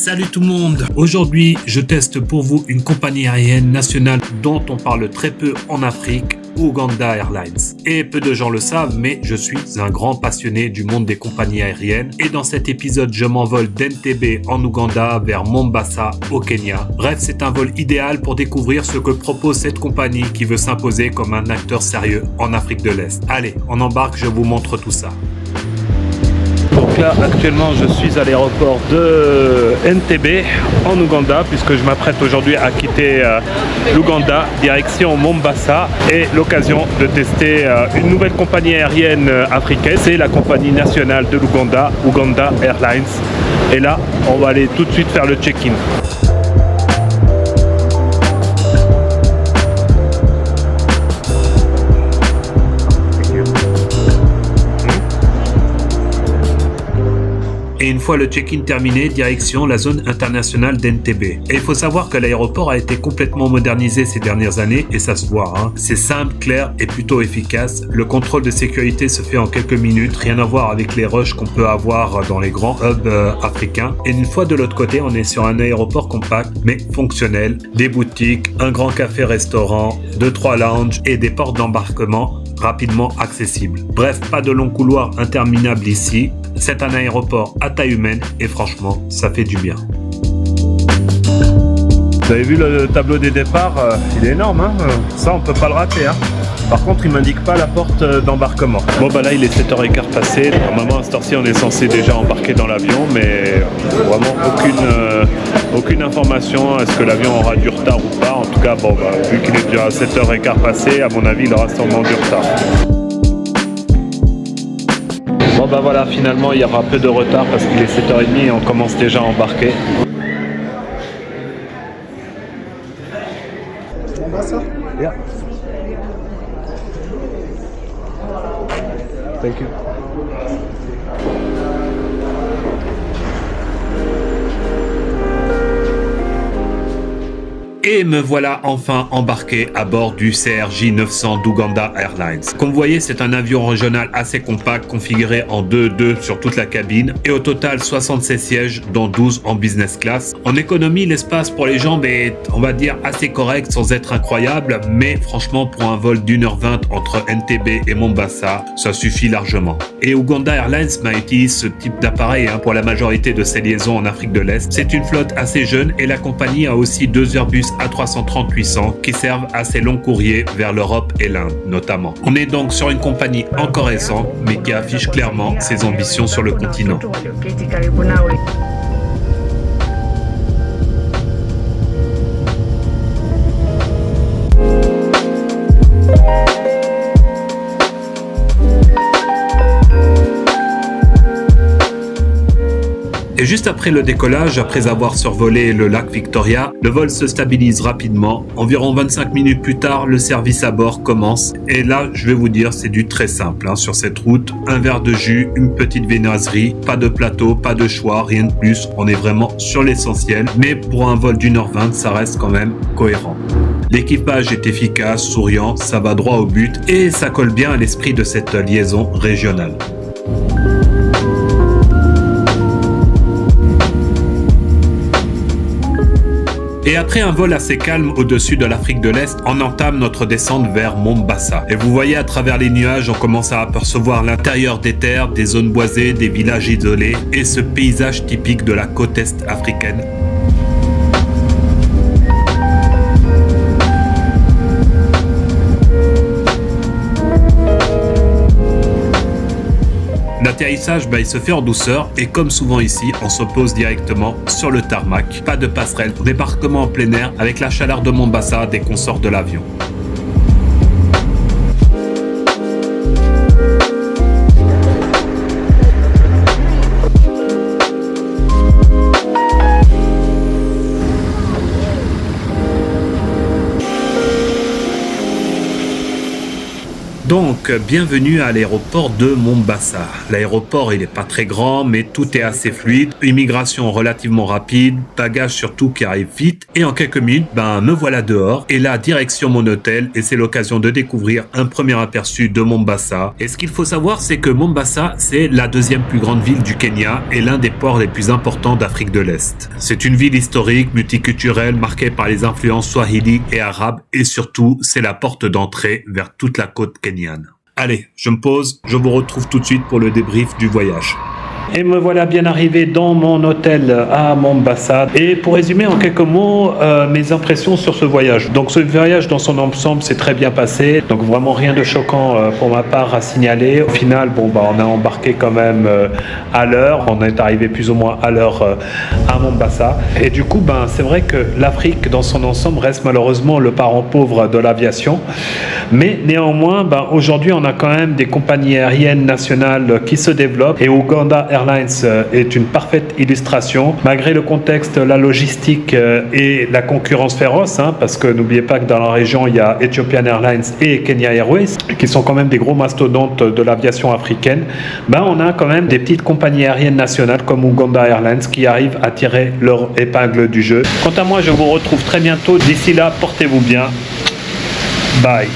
Salut tout le monde. Aujourd'hui, je teste pour vous une compagnie aérienne nationale dont on parle très peu en Afrique, Uganda Airlines. Et peu de gens le savent, mais je suis un grand passionné du monde des compagnies aériennes. Et dans cet épisode, je m'envole d'Entebbe en Ouganda vers Mombasa au Kenya. Bref, c'est un vol idéal pour découvrir ce que propose cette compagnie qui veut s'imposer comme un acteur sérieux en Afrique de l'Est. Allez, on embarque, je vous montre tout ça. Donc là, actuellement, je suis à l'aéroport de Entebbe en Ouganda puisque je m'apprête aujourd'hui à quitter l'Ouganda, direction Mombasa, et l'occasion de tester une nouvelle compagnie aérienne africaine. C'est la compagnie nationale de l'Ouganda, Uganda Airlines. Et là, on va aller tout de suite faire le check-in. Et une fois le check-in terminé, direction la zone internationale d'Entebbe. Et il faut savoir que l'aéroport a été complètement modernisé ces dernières années et ça se voit. C'est simple, clair et plutôt efficace. Le contrôle de sécurité se fait en quelques minutes, rien à voir avec les rushs qu'on peut avoir dans les grands hubs africains. Et une fois de l'autre côté, on est sur un aéroport compact mais fonctionnel. Des boutiques, un grand café-restaurant, 2-3 lounges et des portes d'embarquement rapidement accessibles. Bref, pas de longs couloirs interminables ici. C'est un aéroport à taille humaine et franchement, ça fait du bien. Vous avez vu le tableau des départs, il est énorme, ça on peut pas le rater. Par contre, il m'indique pas la porte d'embarquement. Bon bah là, il est 7h15 passé. Normalement, à cette heure-ci, on est censé déjà embarquer dans l'avion, mais vraiment aucune information. Est-ce que l'avion aura du retard ou pas? En tout cas, bon, vu qu'il est déjà à 7h15 passé, à mon avis, il aura sûrement du retard. Bon bah voilà, finalement il y aura peu de retard parce qu'il est 7h30 et on commence déjà à embarquer. Mombasa? Yeah. Thank you. Et me voilà enfin embarqué à bord du CRJ 900 d'Uganda Airlines. Comme vous voyez, c'est un avion régional assez compact, configuré en 2-2 sur toute la cabine, et au total 76 sièges, dont 12 en business class. En économie, l'espace pour les jambes est, on va dire, assez correct sans être incroyable, mais franchement, pour un vol d'1h20 entre Entebbe et Mombasa, ça suffit largement. Et Uganda Airlines utilise ce type d'appareil pour la majorité de ses liaisons en Afrique de l'Est. C'est une flotte assez jeune et la compagnie a aussi 2 Airbus A330-800 qui servent à ses longs courriers vers l'Europe et l'Inde notamment. On est donc sur une compagnie encore récente mais qui affiche clairement ses ambitions sur le continent. Et juste après le décollage, après avoir survolé le lac Victoria, le vol se stabilise rapidement. Environ 25 minutes plus tard, le service à bord commence. Et là, je vais vous dire, c'est du très simple. Sur cette route, un verre de jus, une petite viennoiserie, pas de plateau, pas de choix, rien de plus. On est vraiment sur l'essentiel. Mais pour un vol d'1h20, ça reste quand même cohérent. L'équipage est efficace, souriant, ça va droit au but et ça colle bien à l'esprit de cette liaison régionale. Et après un vol assez calme au-dessus de l'Afrique de l'Est, on entame notre descente vers Mombasa. Et vous voyez à travers les nuages, on commence à apercevoir l'intérieur des terres, des zones boisées, des villages isolés et ce paysage typique de la côte est africaine. L'atterrissage, il se fait en douceur et comme souvent ici, on se pose directement sur le tarmac. Pas de passerelle, débarquement en plein air avec la chaleur de Mombasa dès qu'on sort de l'avion. Donc, bienvenue à l'aéroport de Mombasa. L'aéroport, il n'est pas très grand, mais tout est assez fluide. Immigration relativement rapide, bagages surtout qui arrivent vite. Et en quelques minutes, me voilà dehors. Et là, direction mon hôtel. Et c'est l'occasion de découvrir un premier aperçu de Mombasa. Et ce qu'il faut savoir, c'est que Mombasa, c'est la deuxième plus grande ville du Kenya et l'un des ports les plus importants d'Afrique de l'Est. C'est une ville historique, multiculturelle, marquée par les influences swahili et arabes. Et surtout, c'est la porte d'entrée vers toute la côte kenyane. Allez, je me pose, je vous retrouve tout de suite pour le débrief du voyage. Et me voilà bien arrivé dans mon hôtel à Mombasa. Et pour résumer en quelques mots mes impressions sur ce voyage. Donc ce voyage dans son ensemble s'est très bien passé. Donc vraiment rien de choquant pour ma part à signaler. Au final, on a embarqué quand même à l'heure. On est arrivé plus ou moins à l'heure à Mombasa. Et du coup, c'est vrai que l'Afrique dans son ensemble reste malheureusement le parent pauvre de l'aviation. Mais néanmoins, aujourd'hui, on a quand même des compagnies aériennes nationales qui se développent. Et Uganda Airlines est une parfaite illustration. Malgré le contexte, la logistique et la concurrence féroce, parce que n'oubliez pas que dans la région, il y a Ethiopian Airlines et Kenya Airways, qui sont quand même des gros mastodontes de l'aviation africaine. On a quand même des petites compagnies aériennes nationales comme Uganda Airlines qui arrivent à tirer leur épingle du jeu. Quant à moi, je vous retrouve très bientôt. D'ici là, portez-vous bien. Bye.